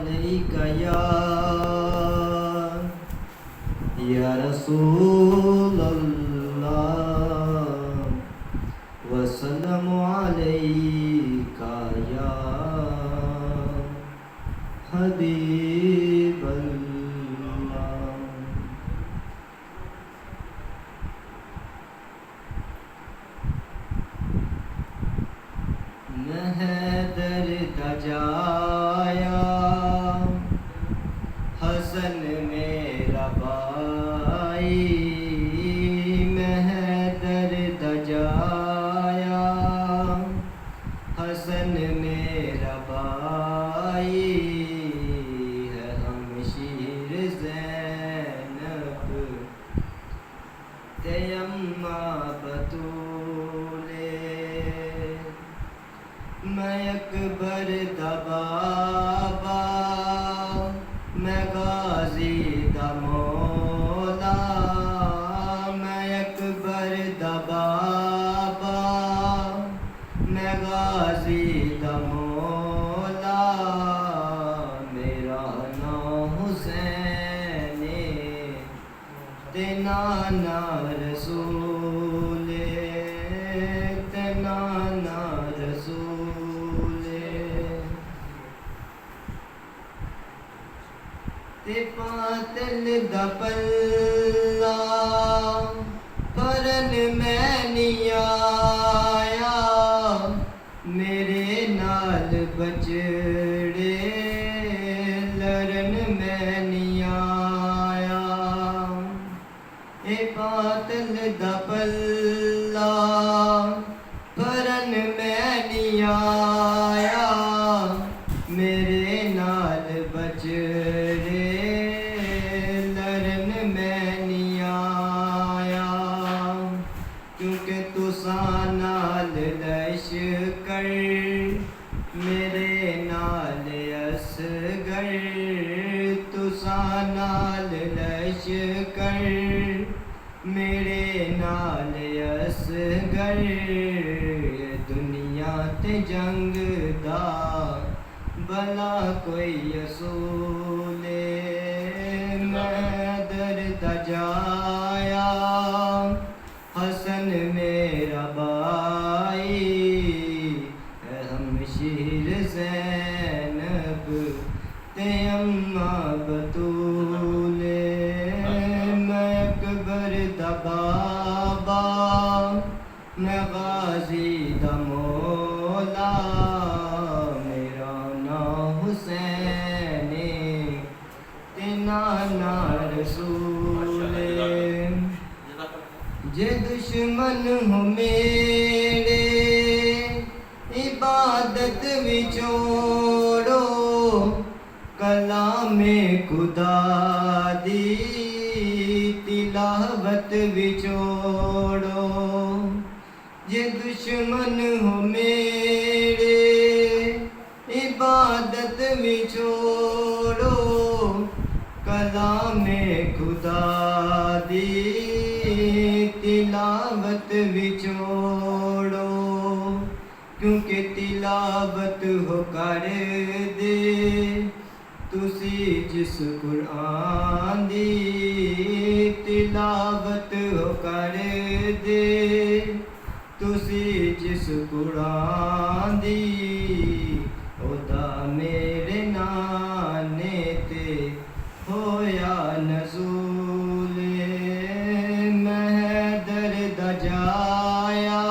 अलैका या रसूल अल्लाह वसल्लम अलैका या हबीब अल्लाह। मैं हैदर का जाया हसन मेरा भाई, मैं हैदर का जाया हसन मेरा भाई, है हमशीर ज़ैनब ते अम्मा बतूले। मैं अकबर दा बाबा, मैं गाजी दा मौला, मैं अकबर दा बाबा, मैं गाजी दा मौला। मेरा नाम हुसैन ते नाना रसूले, ते नाना रसूले। ते पातल दा पल्ला भरन मैं नहीं आया, मेरे नाल बचड़े लड़न मैं नहीं आया। ए पातल दा पल्ला भरन मैं नहीं आया, मेरे नाल बचड़े लड़न मैं नहीं आया। क्योंकि तुसा नाल लश्कर मेरे नाल असगर, तुसा नाल लश्कर मेरे नाल असगर। दुनिया ते जंग दा भला कोई असूले, मैं दर्द जाया हसन मेरा भाई, है हमशीर ज़ैनब ते अम्मा बतूले। मैं अकबर दा बाबा, मैं गाजी दा मौला, मेरा नाम हुसैन ते नाना रसूले। जे दुश्मन हो मेरे इबादत विचोड़ो, कलामे खुदा दी तिलावत विचोड़ो। जे दुश्मन हो मेरे इबादत विचोड़ो, कलामे खुदा दी तिलावत विचोड़ो। क्योंकि तिलावत हो कर दे तुसी जिस कुरान दी, तिलावत हो कर दे तुसी जिस कुरान दी, ओदा मेरे नाने ते होया नज़ूले। मैं हैदर दा जाया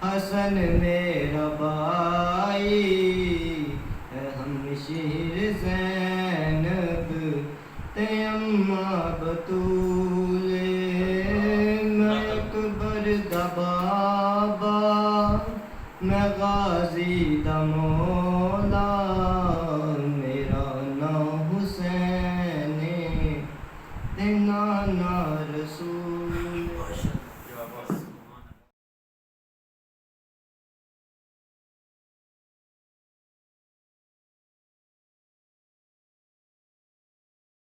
हसन मेरा भाई, है हमशीर ज़ैनब ते अम्मा बतूले। मैं अकबर दा बाबा, मैं गाजी दा मौला,